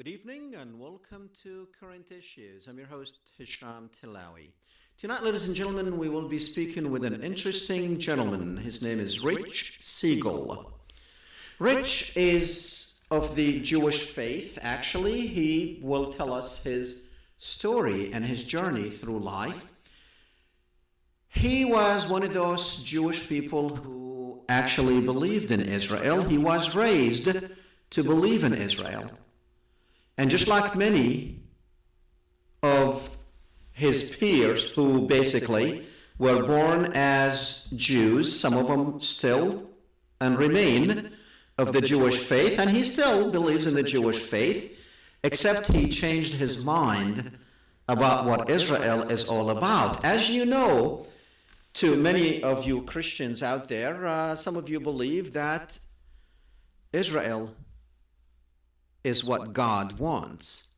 Good evening and welcome to Current Issues. I'm your host, Hesham Tillawi. Tonight, ladies and gentlemen, we will be speaking with an interesting gentleman. His name is Rich Siegel. Rich is of the Jewish faith. Actually, he will tell us his story and his journey through life. He was one of those Jewish people who actually believed in Israel. He was raised to believe in Israel. And just like many of his peers who basically were born as Jews, some of them still and remain of the Jewish faith, and he still believes in the Jewish faith, except he changed his mind about what Israel is all about. As you know, to many of you Christians out there, some of you believe that Israel is what God wants,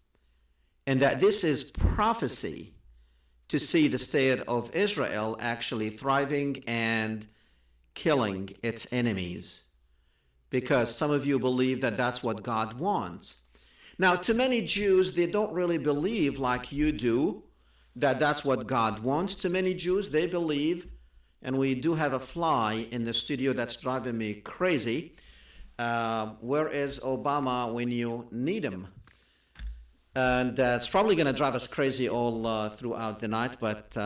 and that this is prophecy to see the state of Israel actually thriving and killing its enemies, because some of you believe that that's what God wants. Now, to many Jews, they don't really believe like you do that that's what God wants. To many Jews, they believe, and we do have a fly in the studio that's driving me crazy. Where is Obama when you need him? And it's probably going to drive us crazy all throughout the night, but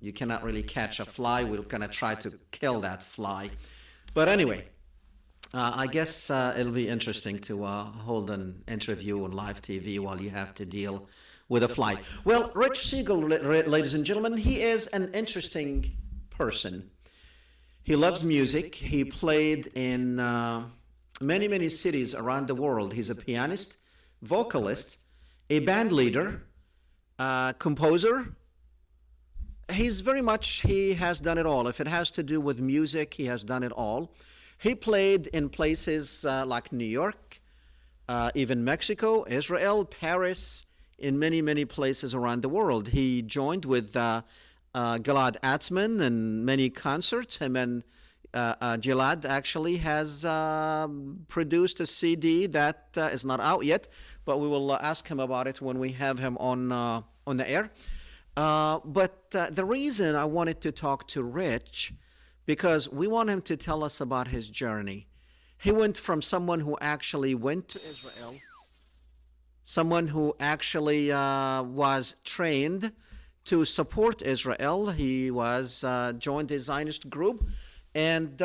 you cannot really catch a fly. We're going to try to kill that fly. But anyway, I guess it'll be interesting to hold an interview on live TV while you have to deal with a fly. Well, Rich Siegel, ladies and gentlemen, he is an interesting person. He loves music. He played in many, many cities around the world. He's a pianist, vocalist, a band leader, composer. He has done it all. If it has to do with music, he has done it all. He played in places like New York, even Mexico, Israel, Paris, in many, many places around the world. He joined with Gilad Atzmon and many concerts. Him and Gilad actually has produced a CD that is not out yet, but we will ask him about it when we have him on the air. But the reason I wanted to talk to Rich, because we want him to tell us about his journey. He went from someone who actually went to Israel, someone who actually was trained to support Israel. He was joined a Zionist group and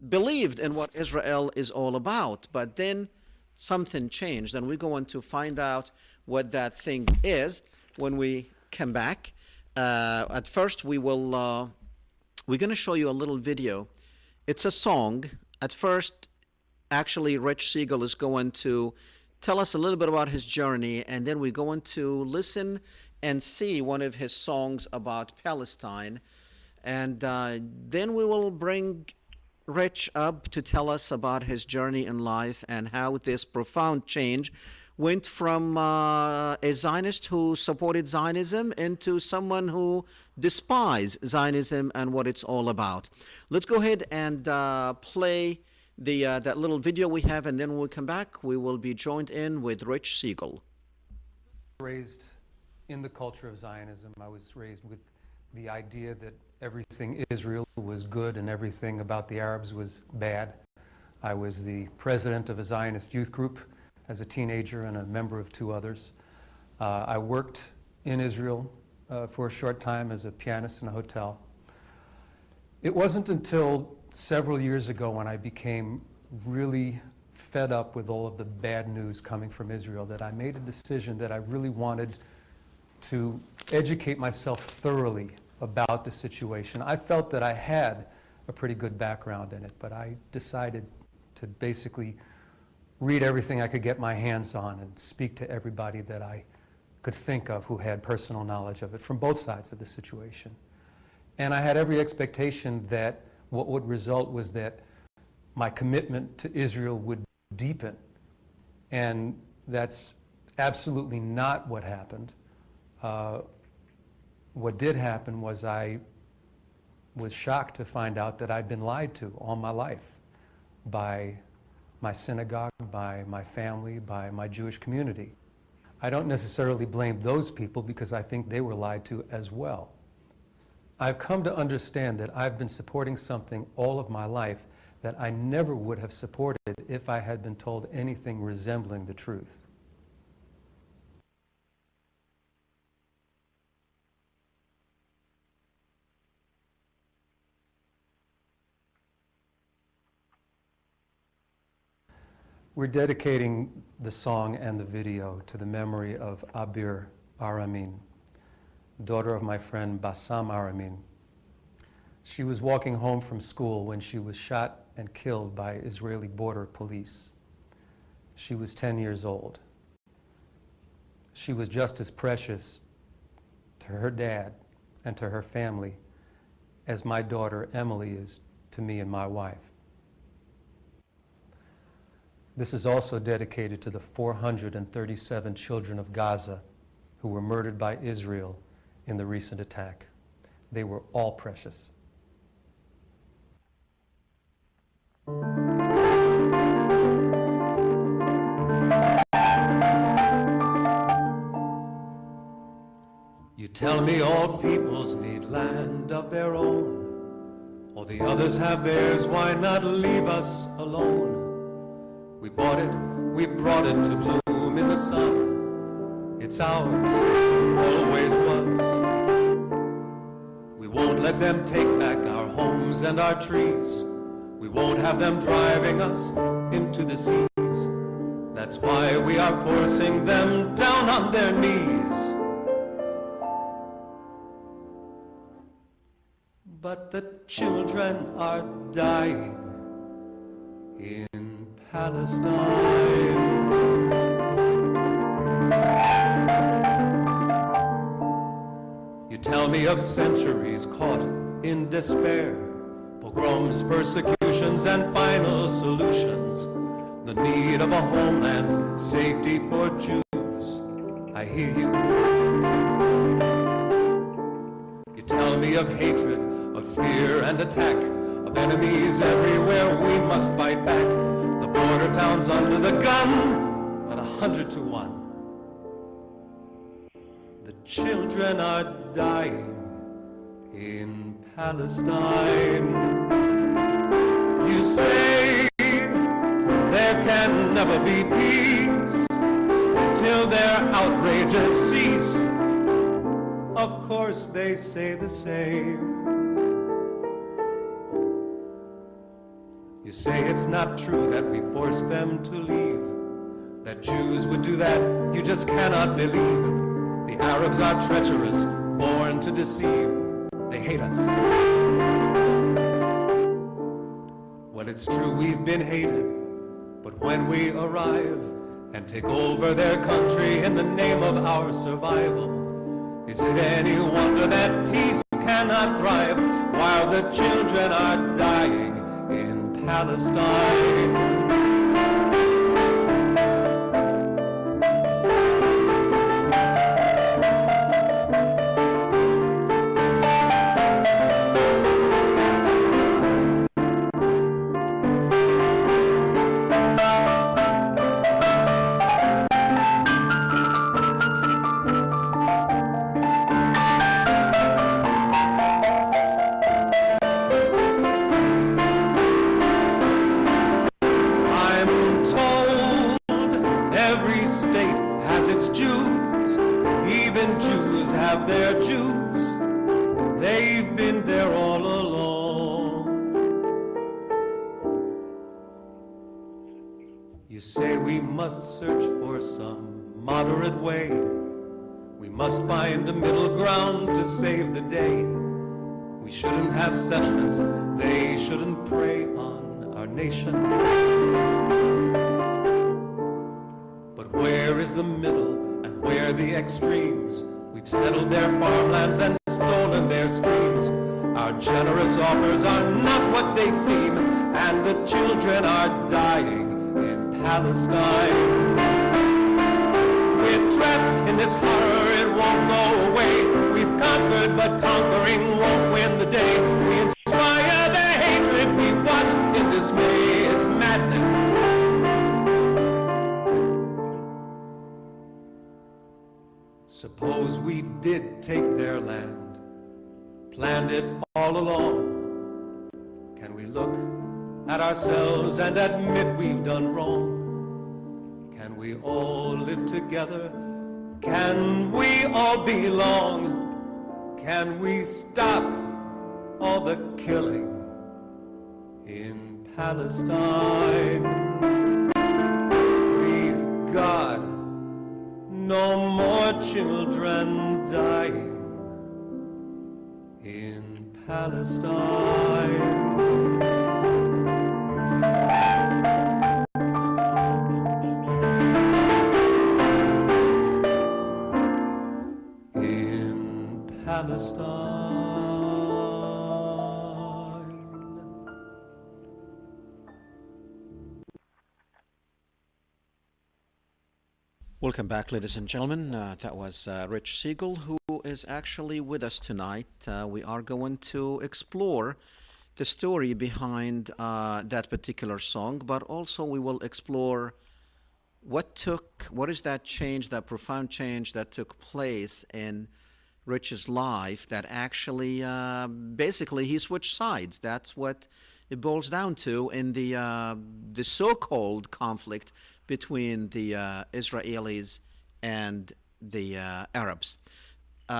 believed in what Israel is all about. But then something changed, and we're going to find out what that thing is when we come back. At first, we're going to show you a little video. It's a song. At first, actually, Rich Siegel is going to tell us a little bit about his journey, and then we're going to listen and see one of his songs about Palestine. And then we will bring Rich up to tell us about his journey in life and how this profound change went from a Zionist who supported Zionism into someone who despised Zionism and what it's all about. Let's go ahead and play that little video we have, and then when we come back, we will be joined in with Rich Siegel. Raised in the culture of Zionism. I was raised with the idea that everything Israel was good and everything about the Arabs was bad. I was the president of a Zionist youth group as a teenager and a member of two others. I worked in Israel for a short time as a pianist in a hotel. It wasn't until several years ago when I became really fed up with all of the bad news coming from Israel that I made a decision that I really wanted to educate myself thoroughly about the situation. I felt that I had a pretty good background in it, but I decided to basically read everything I could get my hands on and speak to everybody that I could think of who had personal knowledge of it from both sides of the situation. And I had every expectation that what would result was that my commitment to Israel would deepen. And that's absolutely not what happened. What did happen was I was shocked to find out that I'd been lied to all my life by my synagogue, by my family, by my Jewish community. I don't necessarily blame those people because I think they were lied to as well. I've come to understand that I've been supporting something all of my life that I never would have supported if I had been told anything resembling the truth. We're dedicating the song and the video to the memory of Abir Aramin, daughter of my friend Bassam Aramin. She was walking home from school when she was shot and killed by Israeli border police. She was 10 years old. She was just as precious to her dad and to her family as my daughter Emily is to me and my wife. This is also dedicated to the 437 children of Gaza who were murdered by Israel in the recent attack. They were all precious. You tell me all peoples need land of their own. All the others have theirs, why not leave us alone? We bought it, we brought it to bloom in the sun. It's ours, always was. We won't let them take back our homes and our trees. We won't have them driving us into the seas. That's why we are forcing them down on their knees. But the children are dying in Palestine. You tell me of centuries caught in despair, pogroms, persecutions, and final solutions, the need of a homeland, safety for Jews. I hear you. You tell me of hatred, of fear and attack, of enemies everywhere, we must fight back. The border towns under the gun, but 100 to 1. The children are dying in Palestine. You say there can never be peace till their outrages cease. Of course they say the same. You say it's not true that we forced them to leave, that Jews would do that, you just cannot believe. The Arabs are treacherous, born to deceive. They hate us. Well, it's true we've been hated, but when we arrive and take over their country in the name of our survival, is it any wonder that peace cannot thrive while the children are dying in Palestine? Search for some moderate way. We must find a middle ground to save the day. We shouldn't have settlements, they shouldn't prey on our nation. But where is the middle and where the extremes? We've settled their farmlands and stolen their streams. Our generous offers are not what they seem, and the children are dying in Palestine. We're trapped in this horror, it won't go away. We've conquered, but conquering won't win the day. We inspire their hatred, we watch in dismay. It's madness, Suppose we did take their land, planned it all along. Can we look at ourselves and admit we've done wrong? Can we all live together? Can we all belong? Can we stop all the killing in Palestine? Please God, no more children dying in Palestine. In Palestine. Welcome back, ladies and gentlemen. That was Rich Siegel, who is actually with us tonight. We are going to explore the story behind that particular song, but also we will explore what is that change, that profound change that took place in Rich's life that actually, basically, he switched sides. That's what it boils down to in the so-called conflict between the Israelis and the Arabs.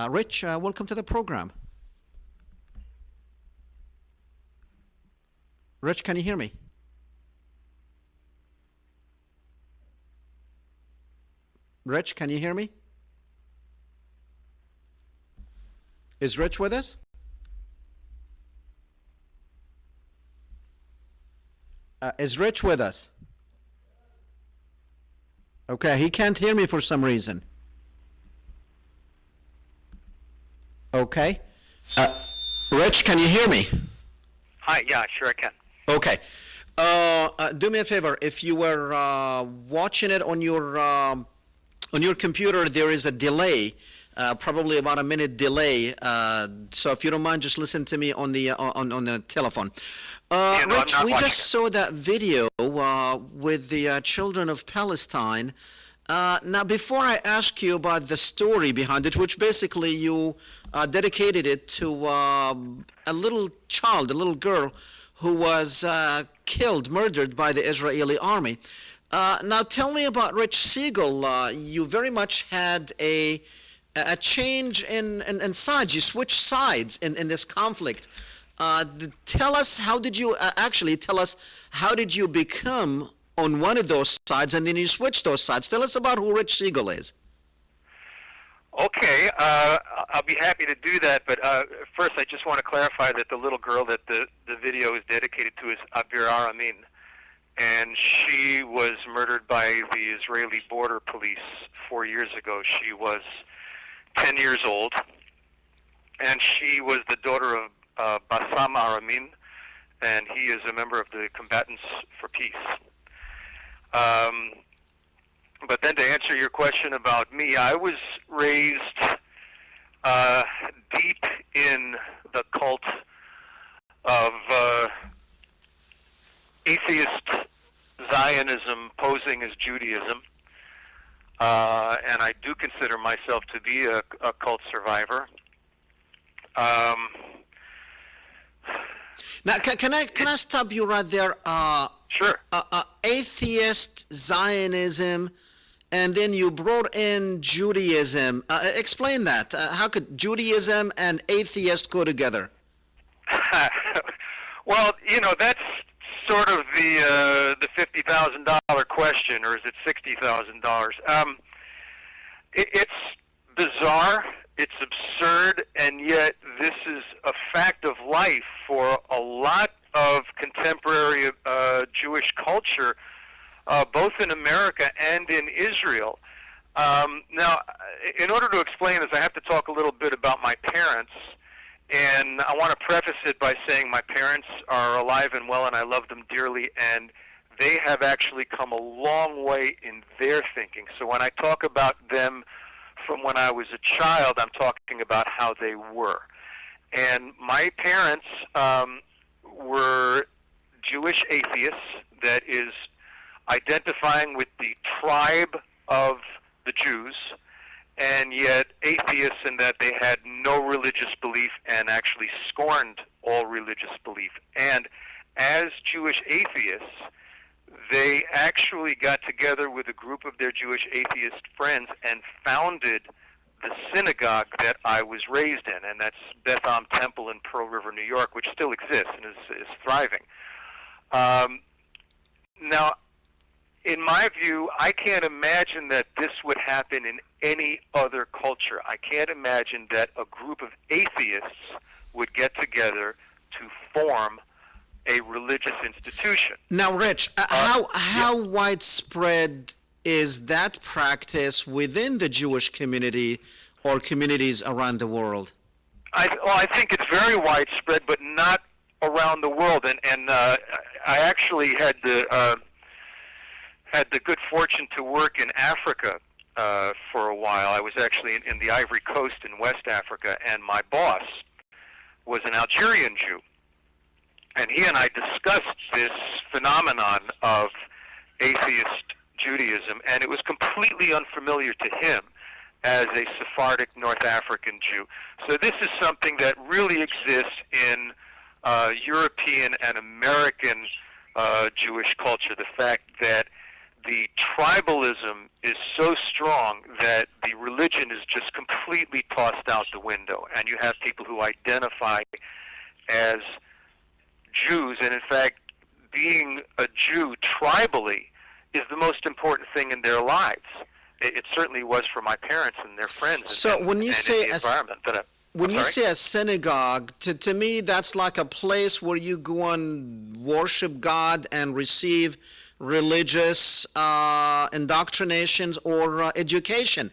Rich, welcome to the program. Rich, can you hear me? Rich, can you hear me? Is Rich with us? Is Rich with us? Okay, he can't hear me for some reason. Okay. Rich, can you hear me? Hi, yeah, sure I can. Okay. Do me a favor. If you were watching it on your computer, there is a delay, probably about a minute delay. So if you don't mind, just listen to me on the telephone. Yeah, no, Rich, we just saw that video with the children of Palestine. Now, before I ask you about the story behind it, which basically you dedicated it to a little child, a little girl who was murdered by the Israeli army. Now, tell me about Rich Siegel. You very much had a change in sides. You switched sides in this conflict. Tell us, how did you become on one of those sides and then you switched those sides? Tell us about who Rich Siegel is. Okay, I'll be happy to do that, but first I just want to clarify that the little girl that the video is dedicated to is Abir Aramin, and she was murdered by the Israeli border police 4 years ago. She was 10 years old, and she was the daughter of Bassam Aramin, and he is a member of the Combatants for Peace. But then to answer your question about me, I was raised deep in the cult of atheist Zionism posing as Judaism, and I do consider myself to be a cult survivor. Now, can I stop you right there? Sure. Atheist Zionism, and then you brought in Judaism. Explain that. How could Judaism and atheist go together? Well, you know, that's sort of the $50,000 question, or is it $60,000? It's bizarre. It's absurd, and yet this is a fact of life for a lot of contemporary Jewish culture, both in America and in Israel. Now, in order to explain this, I have to talk a little bit about my parents, and I want to preface it by saying my parents are alive and well, and I love them dearly, and they have actually come a long way in their thinking. So when I talk about them from when I was a child, I'm talking about how they were. And my parents were Jewish atheists, that is, identifying with the tribe of the Jews, and yet atheists in that they had no religious belief and actually scorned all religious belief. And as Jewish atheists, they actually got together with a group of their Jewish atheist friends and founded the synagogue that I was raised in, and that's Beth Am Temple in Pearl River, New York, which still exists and is thriving. Now, in my view, I can't imagine that this would happen in any other culture. I can't imagine that a group of atheists would get together to form a religious institution. Now, Rich, how widespread is that practice within the Jewish community or communities around the world? I think it's very widespread, but not around the world. And I actually had the good fortune to work in Africa for a while. I was actually in the Ivory Coast in West Africa, and my boss was an Algerian Jew. And he and I discussed this phenomenon of atheist Judaism, and it was completely unfamiliar to him as a Sephardic North African Jew. So this is something that really exists in European and American Jewish culture, the fact that the tribalism is so strong that the religion is just completely tossed out the window, and you have people who identify as Jews, and in fact, being a Jew tribally is the most important thing in their lives. It certainly was for my parents and their friends. So when you say a synagogue, to me that's like a place where you go and worship God and receive religious indoctrinations or education.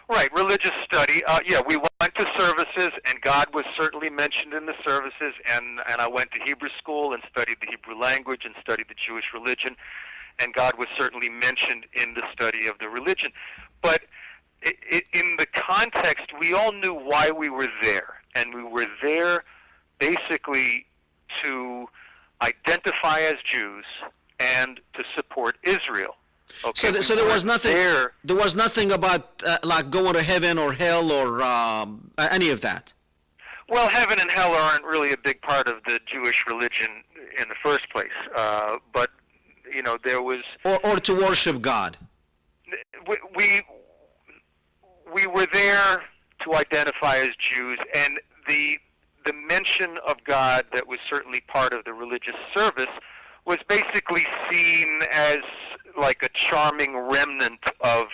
Right, religious study. Yeah, we went to services, and God was certainly mentioned in the services, and I went to Hebrew school and studied the Hebrew language and studied the Jewish religion, and God was certainly mentioned in the study of the religion. But in the context, we all knew why we were there, and we were there basically to identify as Jews and to support Israel. Okay, so there was nothing. There was nothing about like going to heaven or hell or any of that. Well, heaven and hell aren't really a big part of the Jewish religion in the first place. But you know, there was or to worship God. We were there to identify as Jews, and the mention of God that was certainly part of the religious service was basically seen as like a charming remnant of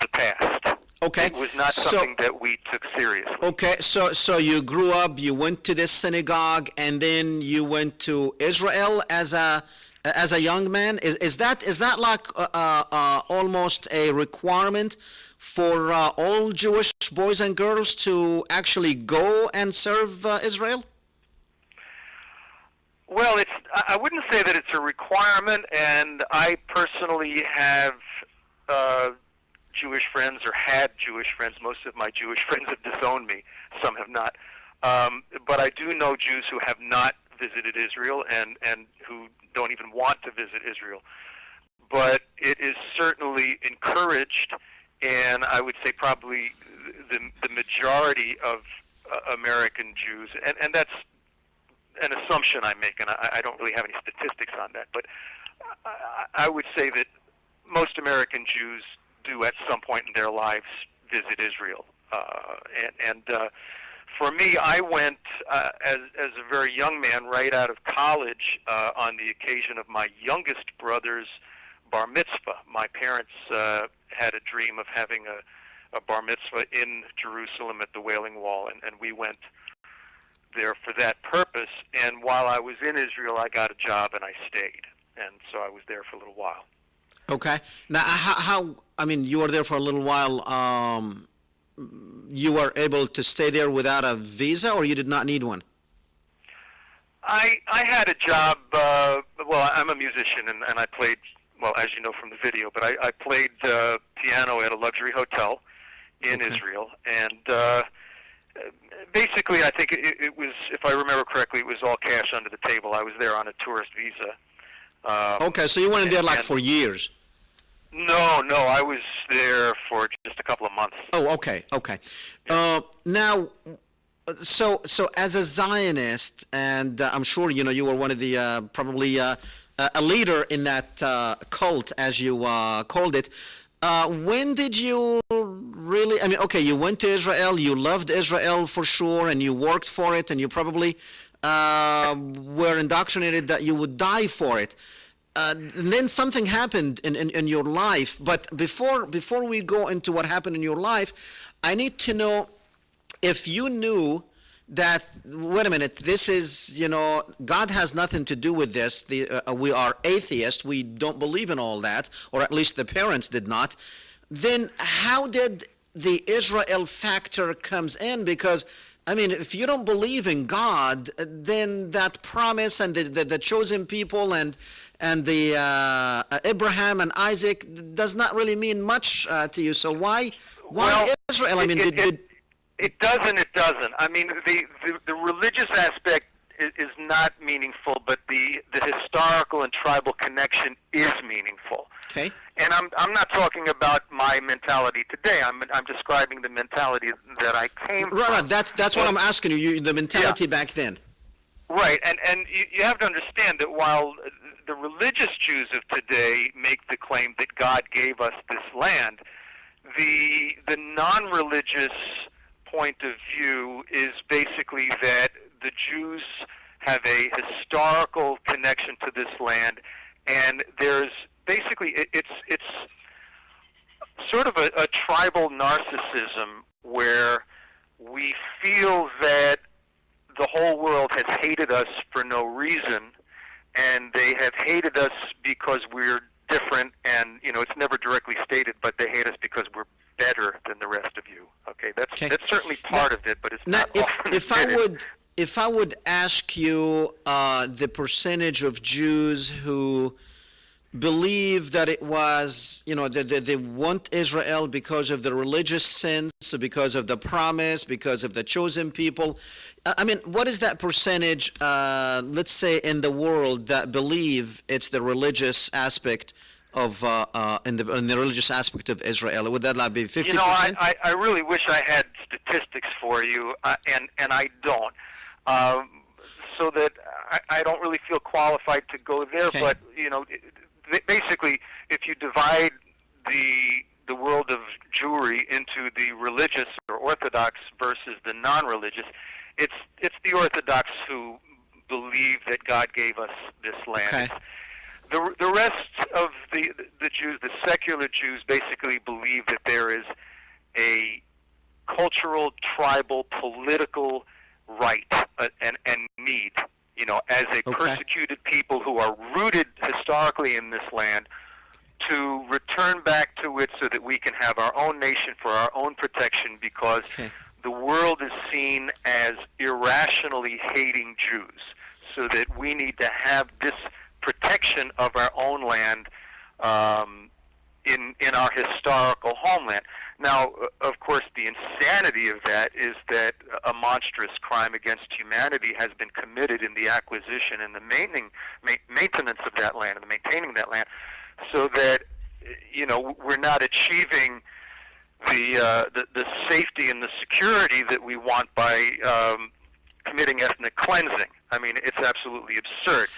the past. Okay. It was not something that we took seriously. Okay, so you grew up, you went to this synagogue, and then you went to Israel as a young man. Is that like almost a requirement for all Jewish boys and girls to actually go and serve Israel? Well, I wouldn't say that it's a requirement, and I personally have Jewish friends, or had Jewish friends. Most of my Jewish friends have disowned me. Some have not. But I do know Jews who have not visited Israel and who don't even want to visit Israel. But it is certainly encouraged, and I would say probably the majority of American Jews, and that's an assumption I make, and I don't really have any statistics on that, but I would say that most American Jews do at some point in their lives visit Israel. And for me, I went as a very young man, right out of college, on the occasion of my youngest brother's bar mitzvah. My parents had a dream of having a bar mitzvah in Jerusalem at the Wailing Wall, and we went there for that purpose. And while I was in Israel, I got a job and I stayed, and so I was there for a little while. Okay. Now, how I mean, you were there for a little while. You were able to stay there without a visa, or you did not need one? I had a job. Well, I'm a musician, and I played, well, as you know from the video, but I played piano at a luxury hotel in Israel, and basically, I think it was, if I remember correctly, it was all cash under the table. I was there on a tourist visa. Okay, so you went in there like for years. No, I was there for just a couple of months. Oh, okay, okay. Now, so as a Zionist, and I'm sure you were one of the probably a leader in that cult, as you called it. When did you really? I mean, okay, you went to Israel, you loved Israel for sure, and you worked for it, and you probably were indoctrinated that you would die for it. And then something happened in your life. But before we go into what happened in your life, I need to know if you knew that, wait a minute, this is, God has nothing to do with this. We are atheists. We don't believe in all that, or at least the parents did not. Then how did the Israel factor comes in? Because, I mean, if you don't believe in God, then that promise and the chosen people and the Abraham and Isaac does not really mean much to you. So why Israel? I mean, it does and it doesn't. I mean, the religious aspect is not meaningful, but the historical and tribal connection is meaningful. Okay. And I'm not talking about my mentality today. I'm describing the mentality that I came from. Right. That's what I'm asking you. The mentality back then. Right. And you have to understand that while the religious Jews of today make the claim that God gave us this land, the non-religious point of view is basically that the Jews have a historical connection to this land, and there's basically it's sort of a tribal narcissism where we feel that the whole world has hated us for no reason, and they have hated us because we're different, and it's never directly stated, but they hate us because we're better than the rest of you. Okay, that's certainly part of it, but it's not. If I would ask you the percentage of Jews who believe that it was, that they want Israel because of the religious sense, because of the promise, because of the chosen people. I mean, what is that percentage, let's say, in the world that believe it's the religious aspect of in the religious aspect of Israel? Would that like be 50%? I really wish I had statistics for you, and I don't. So that I don't really feel qualified to go there. Okay. But basically, if you divide the world of Jewry into the religious or Orthodox versus the non-religious, it's the Orthodox who believe that God gave us this land. Okay. The rest of the Jews, the secular Jews, basically believe that there is a cultural, tribal, political right and need, as a persecuted people who are rooted historically in this land, to return back to it so that we can have our own nation for our own protection, because the world is seen as irrationally hating Jews, so that we need to have this protection of our own land in our historical homeland. Now, of course, the insanity of that is that a monstrous crime against humanity has been committed in the acquisition and the maintenance of that land and the maintaining that land, so that we're not achieving the safety and the security that we want by committing ethnic cleansing. I mean, it's absolutely absurd.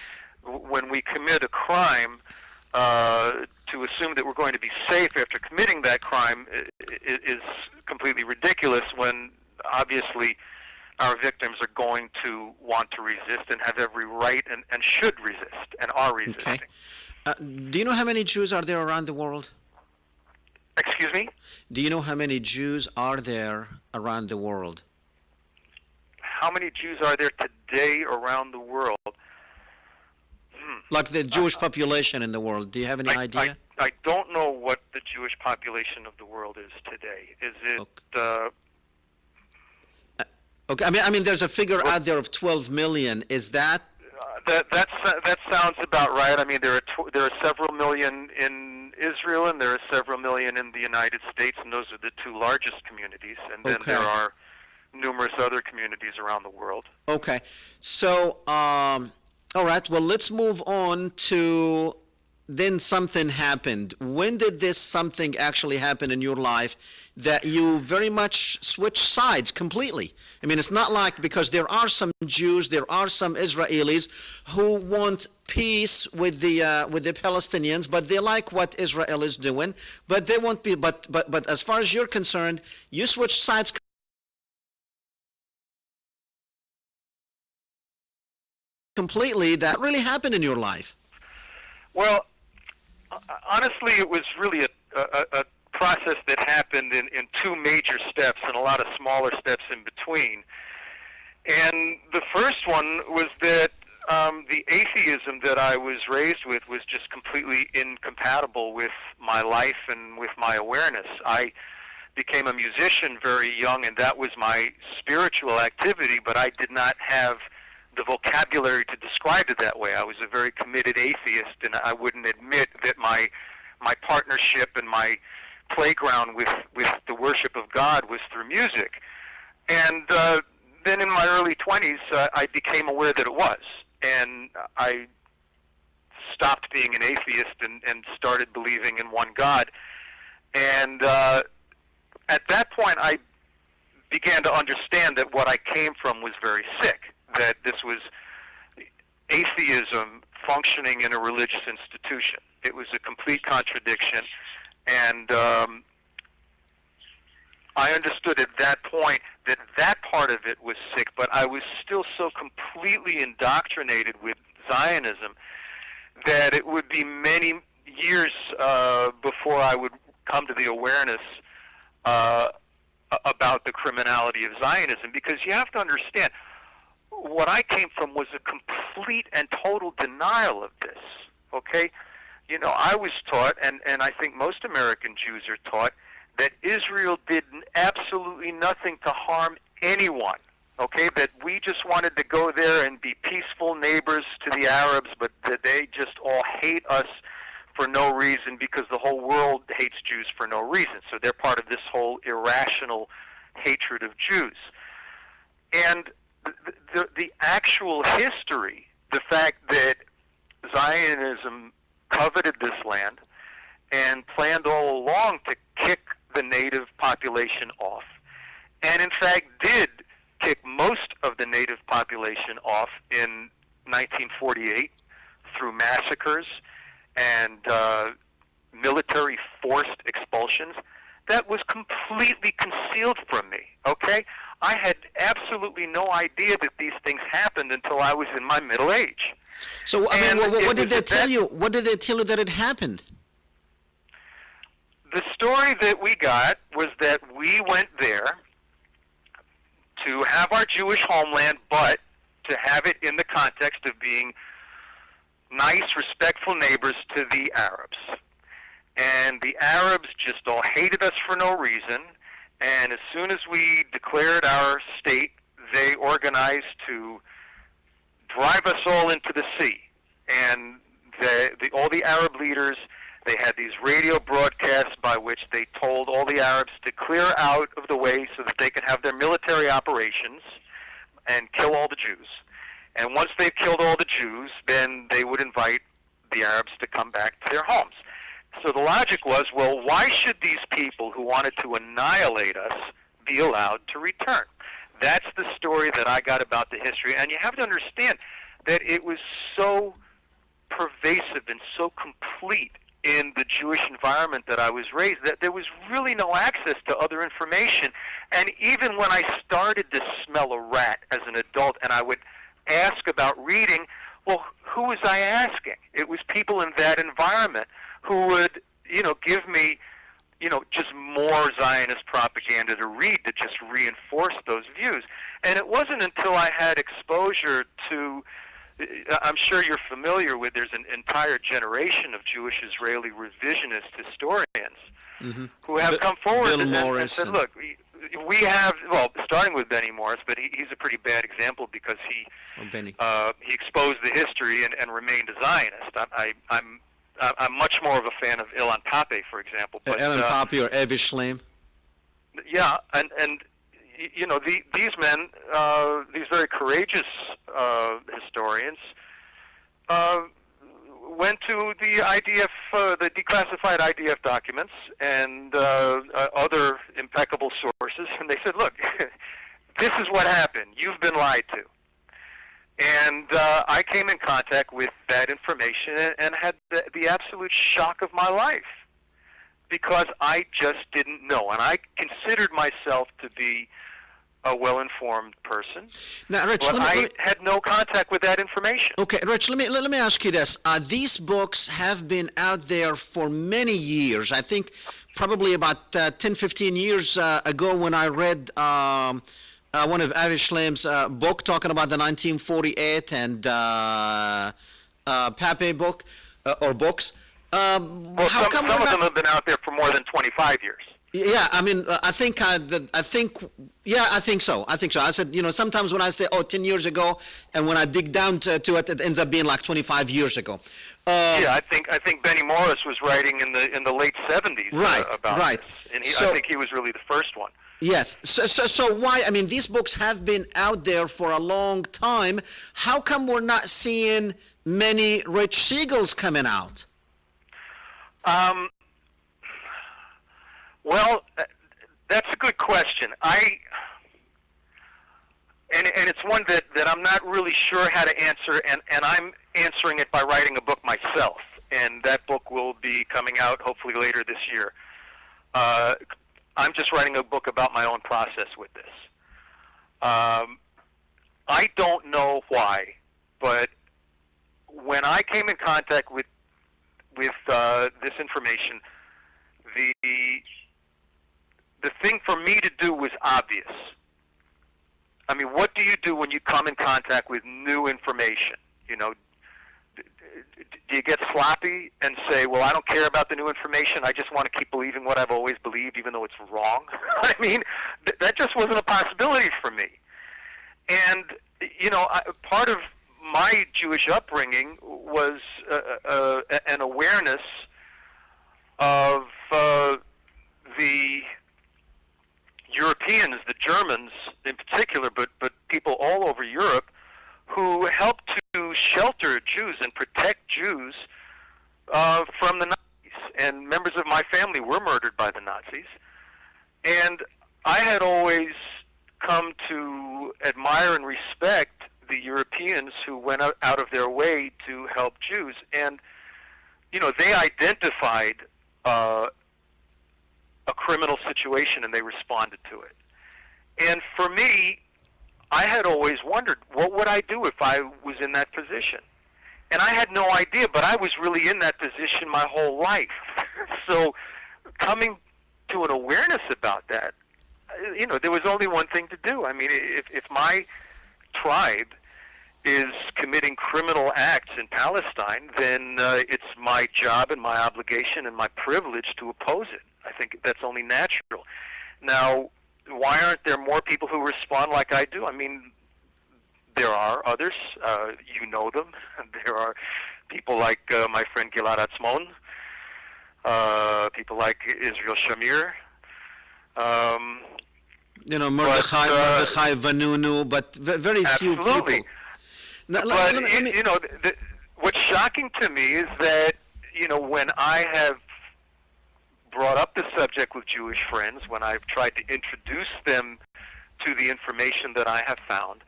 When we commit a crime, to assume that we're going to be safe after committing that crime is completely ridiculous, when obviously our victims are going to want to resist and have every right and should resist and are resisting. Okay. Do you know how many Jews are there around the world? Excuse me? Do you know how many Jews are there around the world? How many Jews are there today around the world? Like the Jewish population in the world. Do you have any idea? I don't know what the Jewish population of the world is today. Is it... Okay. I mean, there's a figure out there of 12 million. Is that... That sounds about right. I mean, there are several million in Israel, and there are several million in the United States, and those are the two largest communities. And then there are numerous other communities around the world. Okay. So... all right, well, let's move on to then something happened. When did this something actually happen in your life that you very much switched sides completely? I mean, it's not like, because there are some Jews, there are some Israelis who want peace with the Palestinians, but they like what Israel is doing, but they won't be. But as far as you're concerned, you switched sides completely. That really happened in your life. Well, honestly, it was really a process that happened in two major steps and a lot of smaller steps in between. And the first one was that the atheism that I was raised with was just completely incompatible with my life and with my awareness. I became a musician very young, and that was my spiritual activity, but I did not have the vocabulary to describe it that way. I was a very committed atheist, and I wouldn't admit that my partnership and my playground with the worship of God was through music. And then in my early 20s, I became aware that it was, and I stopped being an atheist and started believing in one God. And at that point, I began to understand that what I came from was very sick, that this was atheism functioning in a religious institution. It was a complete contradiction, and I understood at that point that that part of it was sick, but I was still so completely indoctrinated with Zionism that it would be many years before I would come to the awareness about the criminality of Zionism, because you have to understand, what I came from was a complete and total denial of this, okay? You know, I was taught, and I think most American Jews are taught, that Israel did absolutely nothing to harm anyone, okay? That we just wanted to go there and be peaceful neighbors to the Arabs, but that they just all hate us for no reason because the whole world hates Jews for no reason. So they're part of this whole irrational hatred of Jews. And the actual history, the fact that Zionism coveted this land and planned all along to kick the native population off, and in fact did kick most of the native population off in 1948 through massacres and military forced expulsions, that was completely concealed from me, okay? I had absolutely no idea that these things happened until I was in my middle age. So, I mean, what did they tell you? What did they tell you that it happened? The story that we got was that we went there to have our Jewish homeland, but to have it in the context of being nice, respectful neighbors to the Arabs. And the Arabs just all hated us for no reason. And as soon as we declared our state, they organized to drive us all into the sea. And all the Arab leaders, they had these radio broadcasts by which they told all the Arabs to clear out of the way so that they could have their military operations and kill all the Jews. And once they've killed all the Jews, then they would invite the Arabs to come back to their homes. So the logic was, well, why should these people who wanted to annihilate us be allowed to return? That's the story that I got about the history. And you have to understand that it was so pervasive and so complete in the Jewish environment that I was raised that there was really no access to other information. And even when I started to smell a rat as an adult and I would ask about reading, well, who was I asking? It was people in that environment who would, give me, just more Zionist propaganda to read to just reinforce those views. And it wasn't until I had exposure to, I'm sure you're familiar with, there's an entire generation of Jewish Israeli revisionist historians who have come forward and said, look, we have, starting with Benny Morris, but he's a pretty bad example because he exposed the history and remained a Zionist. I'm much more of a fan of Ilan Pape, for example. But, Ilan Pape or Evi Shleim? Yeah, and these men, these very courageous historians, went to the IDF, the declassified IDF documents and other impeccable sources, and they said, look, this is what happened. You've been lied to. And I came in contact with that information and had the absolute shock of my life, because I just didn't know. And I considered myself to be a well-informed person, now, Rich, but I had no contact with that information. Okay, Rich, let me ask you this. These books have been out there for many years. I think probably about 10, 15 years ago when I read one of Avi Shlem's book talking about the 1948 and Pape book or books. Well, some of them have been out there for more than 25 years. Yeah, I mean, I think so. I said, sometimes when I say, 10 years ago, and when I dig down to it, it ends up being like 25 years ago. Yeah, I think Benny Morris was writing in the late 70s about this, and I think he was really the first one. Yes. So why? I mean, these books have been out there for a long time. How come we're not seeing many Rich Siegels coming out? Well, that's a good question. And it's one that I'm not really sure how to answer, and I'm answering it by writing a book myself, and that book will be coming out hopefully later this year. I'm just writing a book about my own process with this. I don't know why, but when I came in contact with this information, the thing for me to do was obvious. I mean, what do you do when you come in contact with new information? Do you get sloppy and say, well, I don't care about the new information, I just want to keep believing what I've always believed, even though it's wrong? I mean, that just wasn't a possibility for me. And, part of my Jewish upbringing was an awareness of the Europeans, the Germans in particular, but people all over Europe, who helped to shelter Jews and protect Jews from the Nazis. And members of my family were murdered by the Nazis. And I had always come to admire and respect the Europeans who went out of their way to help Jews. And, they identified a criminal situation and they responded to it. And for me, I had always wondered, what would I do if I was in that position? And I had no idea, but I was really in that position my whole life. So coming to an awareness about that, there was only one thing to do. I mean, if my tribe is committing criminal acts in Palestine, then it's my job and my obligation and my privilege to oppose it. I think that's only natural. Now, why aren't there more people who respond like I do? I mean, there are others. You know them. There are people like my friend Gilad Atzmon, people like Israel Shamir. Mordechai Vanunu, but very few people. Absolutely. What's shocking to me is that, when I have brought up the subject with Jewish friends, when I've tried to introduce them to the information that I have found,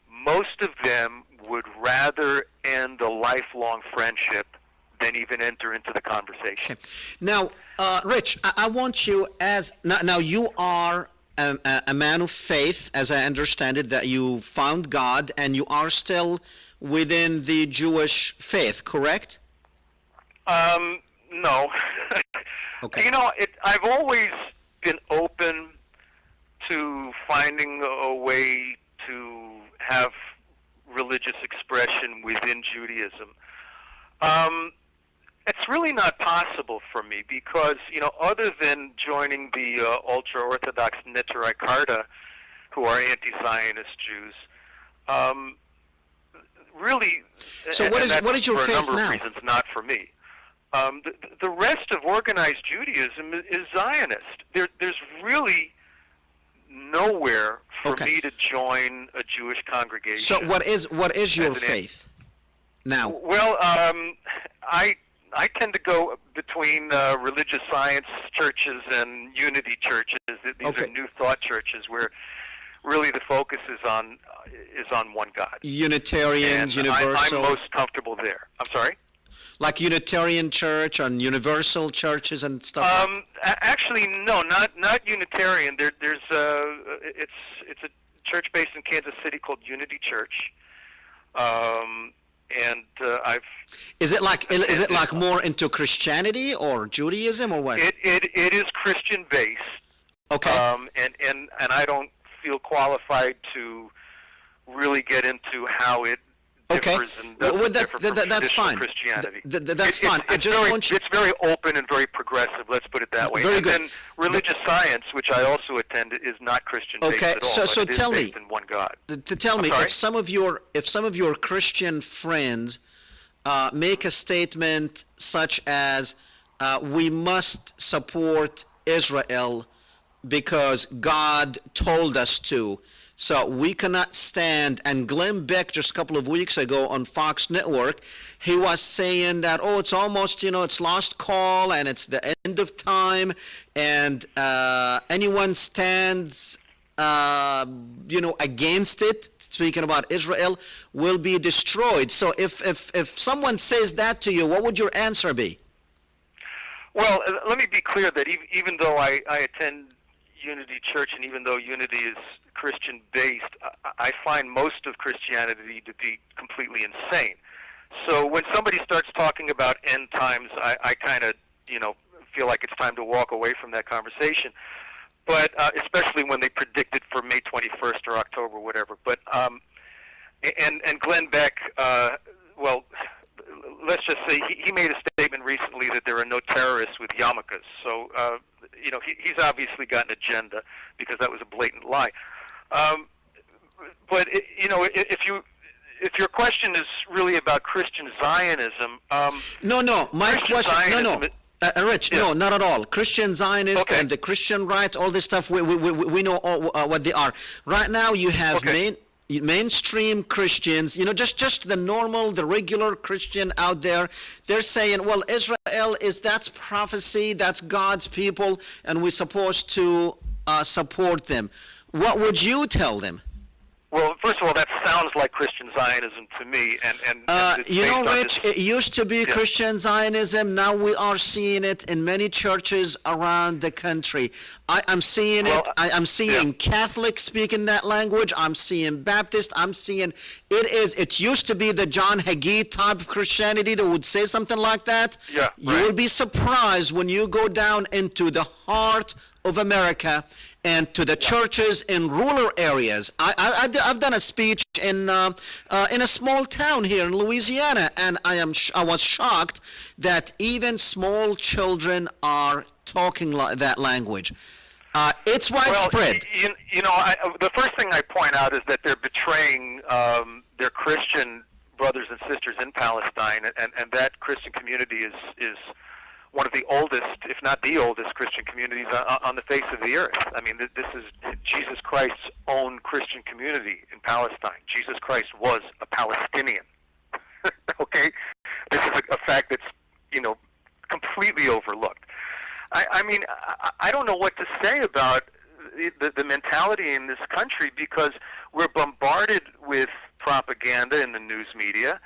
most of them would rather end a lifelong friendship than even enter into the conversation. Okay. Now, Rich, I want you now you are a man of faith, as I understand it, that you found God and you are still within the Jewish faith, correct? No. Okay. I've always been open to finding a way to have religious expression within Judaism. It's really not possible for me because, other than joining the ultra-Orthodox Neturei Karta, who are anti-Zionist Jews, really, so what is your faith now? For a number of reasons, not for me. The rest of organized Judaism is Zionist. There's really nowhere for me to join a Jewish congregation. So what is your faith? now? Well, I tend to go between religious science churches and unity churches. These Okay. are New Thought churches where really the focus is on one God. Unitarians, And universal, I'm most comfortable there. I'm sorry? like Unitarian church and universal churches and stuff. Actually, no, not Unitarian. There's it's a church based in Kansas City called Unity Church, and I've. Is it like more into Christianity or Judaism or what? It is Christian based. Okay. And I don't feel qualified to really get into how it Okay. differs and doesn't differ from that's traditional fine. Christianity. That's fine. I just want you. It's very open and very progressive. Let's put it that way. Very and good. then religious science, which I also attend, is not Christian based Okay, at all. so but it is tell me- based in one God. To tell me, sorry? if some of your Christian friends make a statement such as we must support Israel because God told us to, so we cannot stand, and Glenn Beck just a couple of weeks ago on Fox Network, he was saying that, oh, it's almost, it's lost call and it's the end of time, and anyone stands against it, speaking about Israel, will be destroyed. So if someone says that to you, what would your answer be? Well, let me be clear that even though I attend Unity Church and even though Unity is Christian-based, I find most of Christianity to be completely insane. So when somebody starts talking about end times, I kind of, feel like it's time to walk away from that conversation. But especially when they predict it for May 21st or October, whatever. But and Glenn Beck, well, let's just say he made a statement recently that there are no terrorists with yarmulkes. So he's obviously got an agenda because that was a blatant lie. But if your question is really about Christian Zionism, No, my Christian question, Zionism, Rich, Yeah. no, not at all. Christian Zionists Okay. and the Christian rights, all this stuff, we know all, what they are. Right now, you have Okay. mainstream Christians, just the normal, the regular Christian out there. They're saying, well, Israel that's prophecy, that's God's people, and we're supposed to support them. What would you tell them? well, first of all, that sounds like Christian Zionism to me, and it's based on Rich, this- it used to be Christian Zionism. Now we are seeing it in many churches around the country. I'm seeing Well, it. I'm seeing yeah. Catholics speaking that language. I'm seeing Baptist. I'm seeing it used to be the John Hagee type of Christianity that would say something like that. Yeah, You right. will be surprised when you go down into the heart of America and to the churches in rural areas. I've done a speech in a small town here in Louisiana, and I was shocked that even small children are talking that language. It's widespread. Well, the first thing I point out is that they're betraying their Christian brothers and sisters in Palestine, and that Christian community is one of the oldest, if not the oldest, Christian communities on the face of the earth. I mean, this is Jesus Christ's own Christian community in Palestine. Jesus Christ was a Palestinian. Okay? This is a fact that's, completely overlooked. I don't know what to say about the mentality in this country because we're bombarded with propaganda in the news media.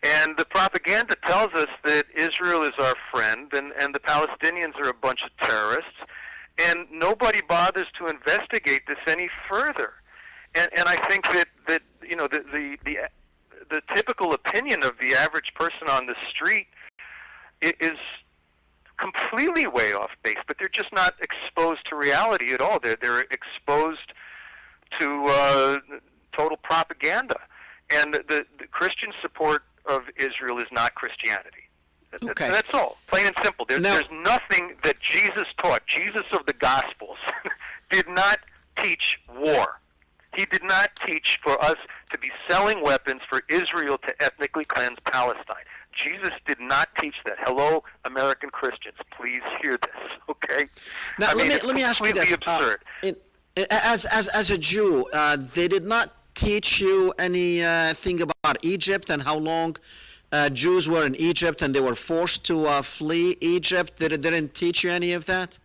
And the propaganda tells us that Israel is our friend and the Palestinians are a bunch of terrorists, and nobody bothers to investigate this any further. And I think that the typical opinion of the average person on the street is completely way off base, but they're just not exposed to reality at all. They're exposed to total propaganda, and the Christian support of Israel is not Christianity. Okay. That's all, plain and simple. There's nothing that Jesus taught. Jesus of the Gospels did not teach war. He did not teach for us to be selling weapons for Israel to ethnically cleanse Palestine. Jesus did not teach that. Hello, American Christians, please hear this, okay? Now, let me ask you this. Absurd. As a Jew, they did not teach you anything about Egypt and how long Jews were in Egypt and they were forced to flee Egypt? Didn't teach you any of that?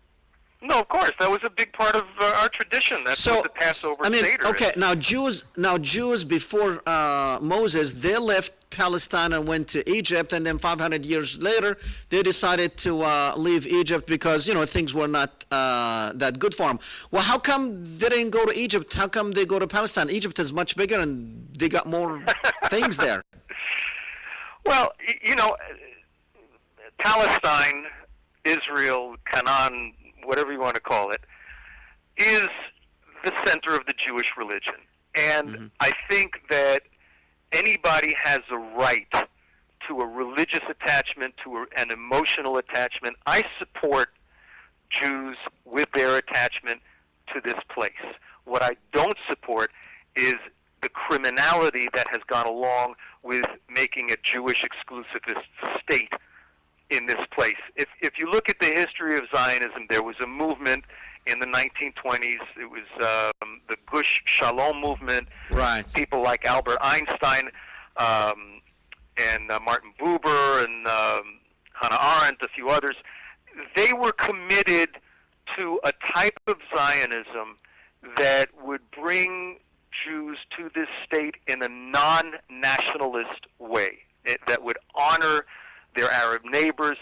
No, of course. That was a big part of our tradition. That's what the Passover Seder okay, is. now Jews before Moses, they left Palestine and went to Egypt, and then 500 years later, they decided to leave Egypt because, things were not that good for them. Well, how come they didn't go to Egypt? How come they go to Palestine? Egypt is much bigger, and they got more things there. Well, Palestine, Israel, Canaan, whatever you want to call it, is the center of the Jewish religion. And I think that anybody has a right to a religious attachment, to an emotional attachment. I support Jews with their attachment to this place. What I don't support is the criminality that has gone along with making a Jewish exclusivist state in this place. If you look at the history of Zionism, there was a movement in the 1920s. It was the Gush Shalom movement. Right. People like Albert Einstein and Martin Buber and Hannah Arendt, a few others. They were committed to a type of Zionism that would bring Jews to this state in a non-nationalist way, that would honor their Arab neighbors.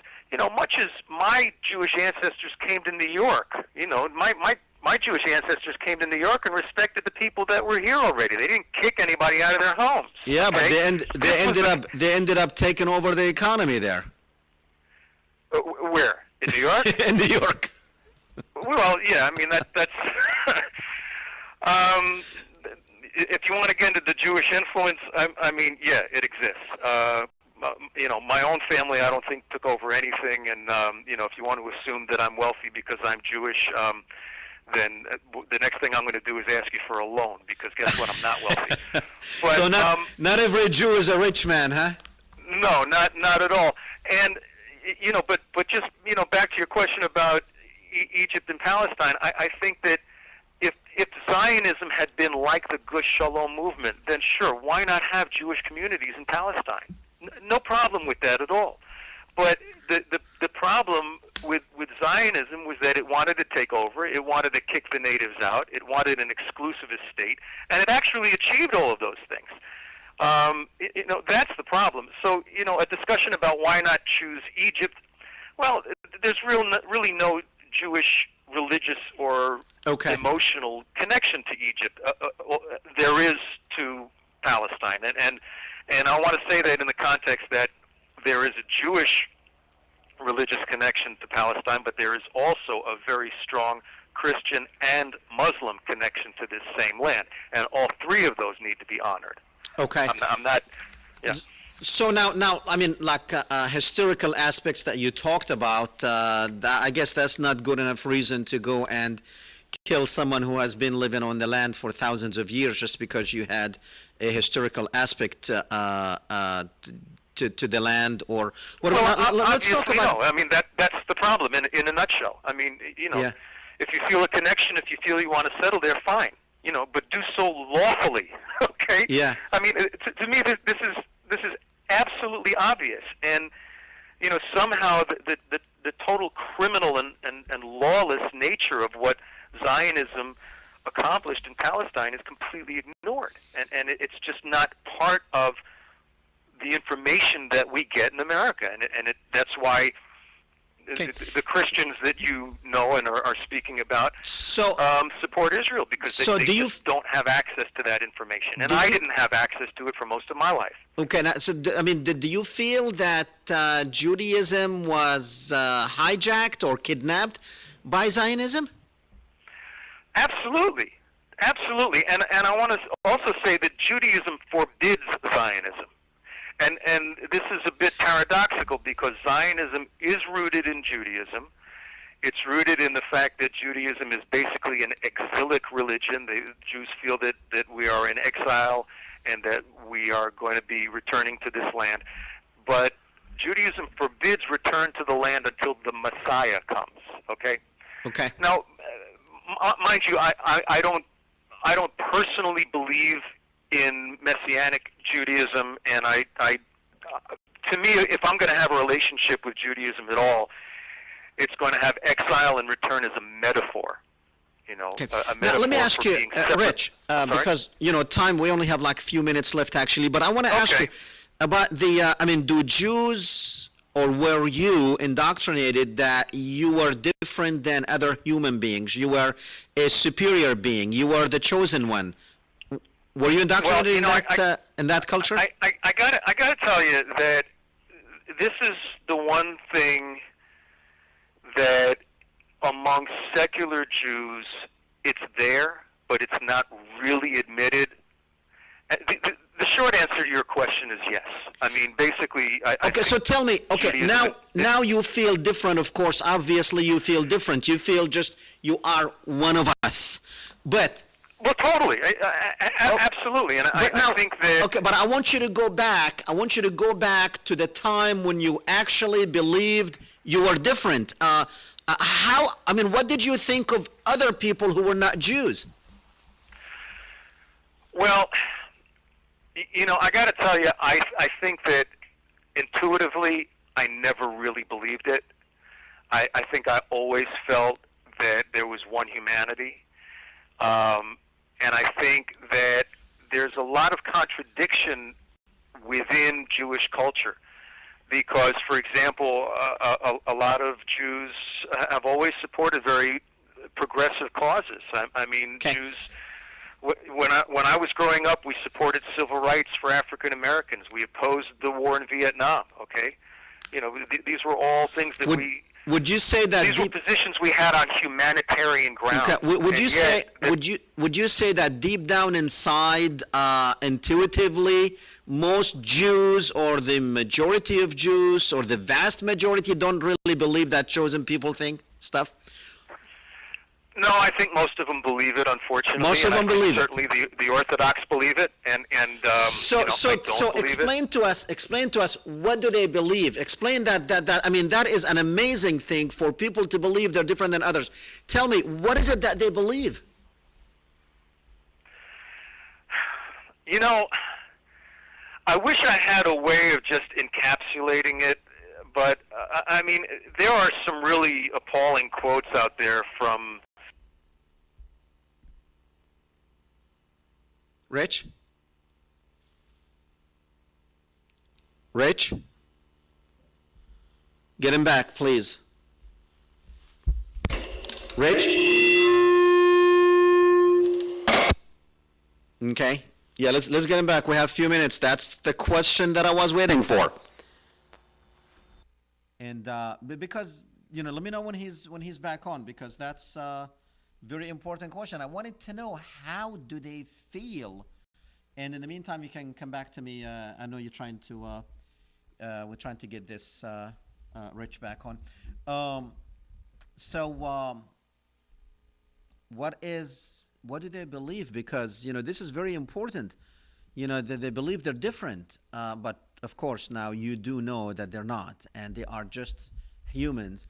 Much as my Jewish ancestors came to New York, my Jewish ancestors came to New York and respected the people that were here already. They didn't kick anybody out of their homes. Yeah, okay? but they ended up taking over the economy there. Where? In New York? In New York. Well, yeah, I mean that's if you want to get into the Jewish influence, I mean, yeah, it exists. My own family, I don't think took over anything, and if you want to assume that I'm wealthy because I'm Jewish, then the next thing I'm going to do is ask you for a loan, because guess what? I'm not wealthy. But, so not every Jew is a rich man, huh? No, not at all. And but just back to your question about Egypt and Palestine, I think that if Zionism had been like the Gush Shalom movement, then sure, why not have Jewish communities in Palestine? No problem with that at all. But the problem with Zionism was that it wanted to take over, it wanted to kick the natives out, it wanted an exclusivist state, and it actually achieved all of those things. That's the problem. So, a discussion about why not choose Egypt, well, there's really no Jewish religious or emotional connection to Egypt. There is to Palestine. And I want to say that in the context that there is a Jewish religious connection to Palestine, but there is also a very strong Christian and Muslim connection to this same land. And all three of those need to be honored. Okay. I'm not, yeah. So now, I mean, like historical aspects that you talked about, I guess that's not good enough reason to go and kill someone who has been living on the land for thousands of years just because you had a historical aspect to the land, or what? Well, let's talk about. No. I mean, that's the problem in a nutshell. I mean, if you feel a connection, if you feel you want to settle there, fine. But do so lawfully. Okay. Yeah. I mean, to me, this is absolutely obvious, and somehow the total criminal and lawless nature of what Zionism accomplished in Palestine is completely ignored, and it's just not part of the information that we get in America, and that's why the Christians that you know and are speaking about support Israel, because they just don't have access to that information, and I didn't have access to it for most of my life. Okay, now, so I mean, do you feel that Judaism was hijacked or kidnapped by Zionism? Absolutely, and I want to also say that Judaism forbids Zionism. And this is a bit paradoxical, because Zionism is rooted in Judaism. It's rooted in the fact that Judaism is basically an exilic religion. The Jews feel that we are in exile and that we are going to be returning to this land. But Judaism forbids return to the land until the Messiah comes. Okay. Okay. Now, mind you, I don't personally believe in Messianic Judaism, and I to me, if I'm going to have a relationship with Judaism at all, it's going to have exile and return as a metaphor. You know, Okay. a Now, let me metaphor ask for you, being separate. Rich, because, time, we only have like a few minutes left, actually, but I want to ask Okay. you about the, do Jews, or were you indoctrinated that you were different than other human beings? You were a superior being. You were the chosen one. Were you indoctrinated in that culture? I gotta tell you that this is the one thing that among secular Jews, it's there, but it's not really admitted. The short answer to your question is yes. I mean, basically, Okay, so tell me, now you feel different, of course. Obviously, you feel different. You feel just you are one of us. But... Well, totally. Absolutely. And I think that... Okay, but I want you to go back. I want you to go back to the time when you actually believed you were different. What did you think of other people who were not Jews? Well, I got to tell you, I think that intuitively, I never really believed it. I think I always felt that there was one humanity. And I think that there's a lot of contradiction within Jewish culture. Because, for example, a lot of Jews have always supported very progressive causes. I mean, Okay. Jews... When I was growing up, we supported civil rights for African Americans. We opposed the war in Vietnam. Okay, these were all things that Would you say that these were positions we had on humanitarian grounds. Okay. Would you say that deep down inside, intuitively, most Jews, or the majority of Jews, or the vast majority, don't really believe that chosen people think stuff? No, I think most of them believe it, unfortunately. Most of them believe it. Certainly the Orthodox believe it, and So explain to us, what do they believe? Explain that is an amazing thing for people to believe they're different than others. Tell me, what is it that they believe? I wish I had a way of just encapsulating it, but there are some really appalling quotes out there from... Rich? Rich? Get him back, please. Rich? Okay. Yeah, let's get him back. We have a few minutes. That's the question that I was waiting for. And because let me know when he's back on, because that's very important question. I wanted to know, how do they feel? And in the meantime, you can come back to me. I know you're trying to we're trying to get this Rich back on. What do they believe? Because this is very important. That they believe they're different, but of course now you do know that they're not, and they are just humans.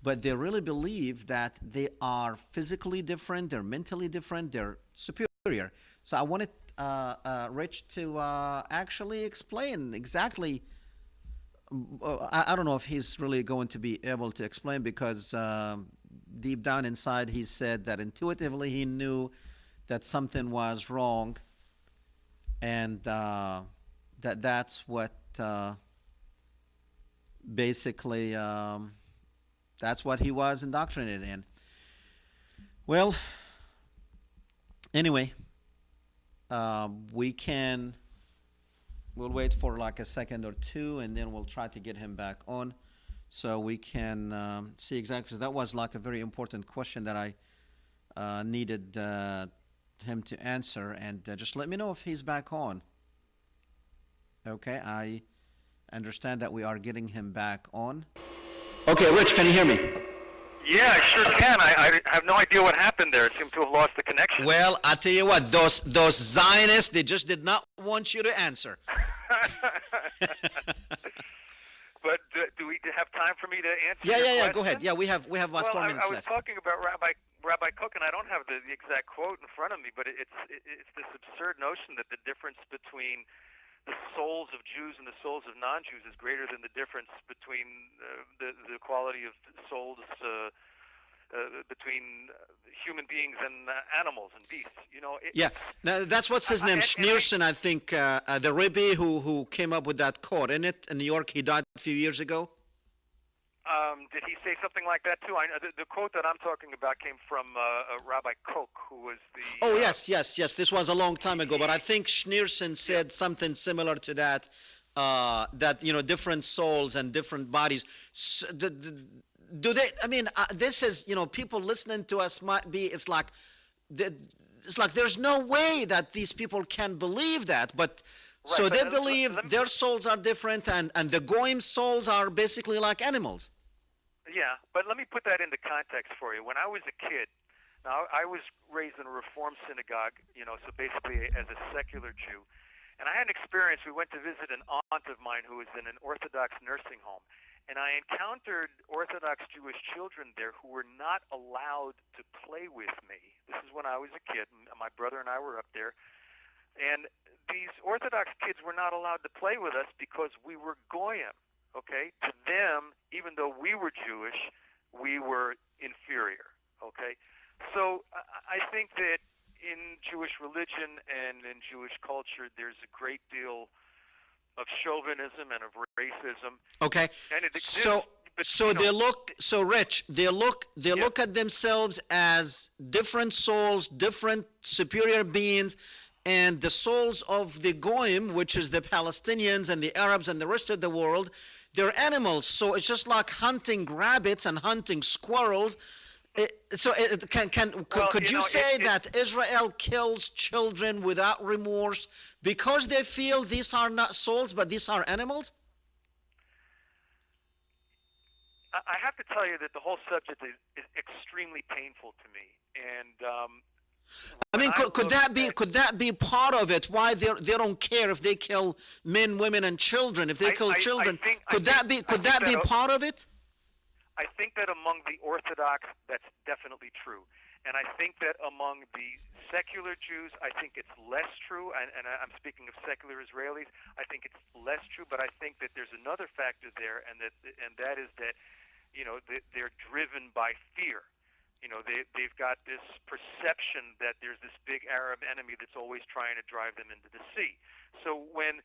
But they really believe that they are physically different, they're mentally different, they're superior. So I wanted Rich to actually explain exactly. I don't know if he's really going to be able to explain, because deep down inside he said that intuitively he knew that something was wrong, and that's what basically that's what he was indoctrinated in. Well, anyway, we'll wait for like a second or two, and then we'll try to get him back on, so we can see exactly. 'Cause that was like a very important question that I needed him to answer, and just let me know if he's back on. Okay, I understand that we are getting him back on. Okay, Rich, can you hear me? Yeah, I sure can. I have no idea what happened there. It seemed to have lost the connection. Well, I'll tell you what, those Zionists, they just did not want you to answer. But do we have time for me to answer? Yeah. Go ahead. Yeah, we have about 4 minutes I was left. talking about Rabbi Cook, and I don't have the exact quote in front of me, but it's this absurd notion that the difference between the souls of Jews and the souls of non-Jews is greater than the difference between the quality of souls between human beings and animals and beasts. Yeah, now, that's what's his name, Schneerson, I think, the Rebbe who came up with that quote, isn't it? In New York, he died a few years ago. Did he say something like that too? The quote that I'm talking about came from Rabbi Koch, who was the... Oh, yes. This was a long time ago, but I think Schneerson said something similar to that, that, different souls and different bodies. Do they, this is, people listening to us might be, it's like there's no way that these people can believe that, but... Right, so they believe their souls are different, and the Goyim souls are basically like animals. Yeah, but let me put that into context for you. When I was a kid, now I was raised in a Reform synagogue, so basically as a secular Jew. And I had an experience. We went to visit an aunt of mine who was in an Orthodox nursing home. And I encountered Orthodox Jewish children there who were not allowed to play with me. This is when I was a kid. My brother and I were up there. And these Orthodox kids were not allowed to play with us because we were Goyim, okay? To them, even though we were Jewish, we were inferior, okay? So I think that in Jewish religion and in Jewish culture, there's a great deal of chauvinism and of racism. Okay. And it exists, Rich, they look at themselves as different souls, different superior beings. And the souls of the Goyim, which is the Palestinians and the Arabs and the rest of the world, they're animals. So it's just like hunting rabbits and hunting squirrels. Could you say that Israel kills children without remorse because they feel these are not souls, but these are animals? I have to tell you that the whole subject is extremely painful to me. And... could that be part of it? Why they don't care if they kill men, women, and children? If they kill children, could that be part of it? I think that among the Orthodox, that's definitely true, and I think that among the secular Jews, I think it's less true. And I'm speaking of secular Israelis. I think it's less true, but I think that there's another factor there, and that is that they're driven by fear. They've got this perception that there's this big Arab enemy that's always trying to drive them into the sea. So when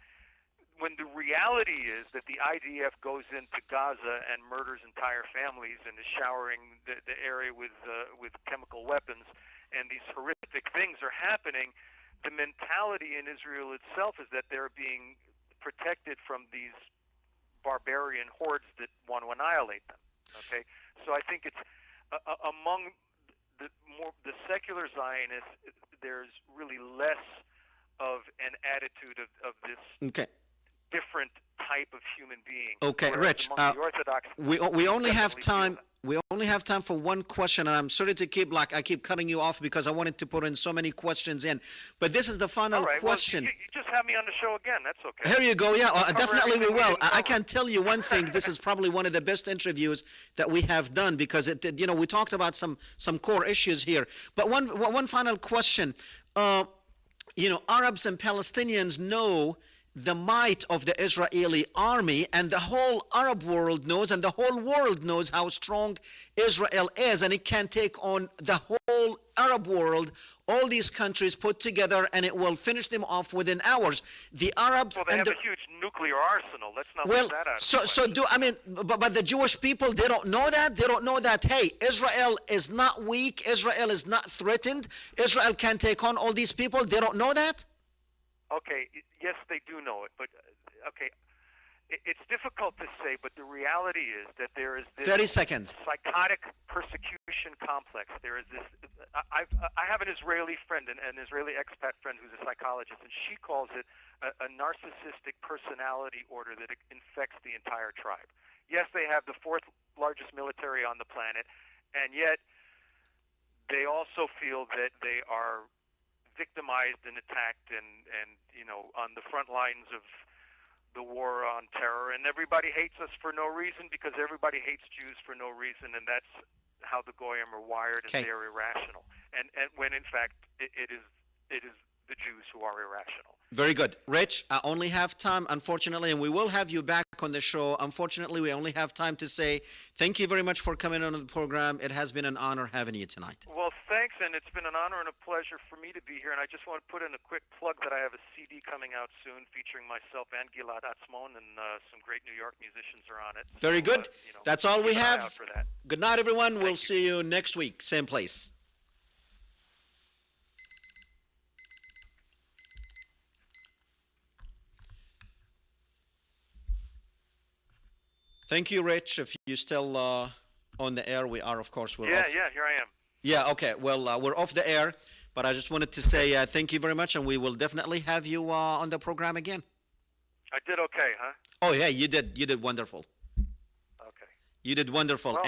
the reality is that the IDF goes into Gaza and murders entire families and is showering the area with chemical weapons, and these horrific things are happening, the mentality in Israel itself is that they're being protected from these barbarian hordes that want to annihilate them. Okay, so I think it's among the secular Zionists, there's really less of an attitude of this different type of human being. Okay, Rich, the Orthodox, we only have time. We only have time for one question, and I'm sorry to I keep cutting you off because I wanted to put in so many questions in. But this is the final question. Well, you just have me on the show again. That's okay. Here you go. Yeah, definitely we will. I can tell you one thing. This is probably one of the best interviews that we have done because we talked about some core issues here. But one final question. Arabs and Palestinians know the might of the Israeli army, and the whole Arab world knows, and the whole world knows how strong Israel is, and it can take on the whole Arab world, all these countries put together, and it will finish them off within hours. The Arabs... Well, they have a huge nuclear arsenal. Let's not leave that out. But the Jewish people, they don't know that. They don't know that, hey, Israel is not weak. Israel is not threatened. Israel can take on all these people. They don't know that? Okay, yes, they do know it, but okay, it's difficult to say, but the reality is that there is this 30 seconds. Psychotic persecution complex. There is this, I have an Israeli friend, an Israeli expat friend who's a psychologist, and she calls it a narcissistic personality order that infects the entire tribe. Yes, they have the fourth largest military on the planet, and yet they also feel that they are victimized and attacked and on the front lines of the war on terror, and everybody hates us for no reason because everybody hates Jews for no reason, and that's how the Goyim are wired, and they're irrational. And when in fact it is the Jews who are irrational. Very good. Rich, I only have time, unfortunately, and we will have you back on the show. Unfortunately, we only have time to say thank you very much for coming on the program. It has been an honor having you tonight. Well, thanks, and it's been an honor and a pleasure for me to be here. And I just want to put in a quick plug that I have a CD coming out soon featuring myself and Gilad Atzmon, and some great New York musicians are on it. Very good. That's all we have. For that. Good night, everyone. We'll see you next week, same place. Thank you, Rich. If you're still on the air, we are, of course. We're off. Yeah, here I am. Yeah, okay. Well, we're off the air, but I just wanted to say thank you very much, and we will definitely have you on the program again. I did okay, huh? Oh, yeah, you did. You did wonderful. Okay. You did wonderful. Well,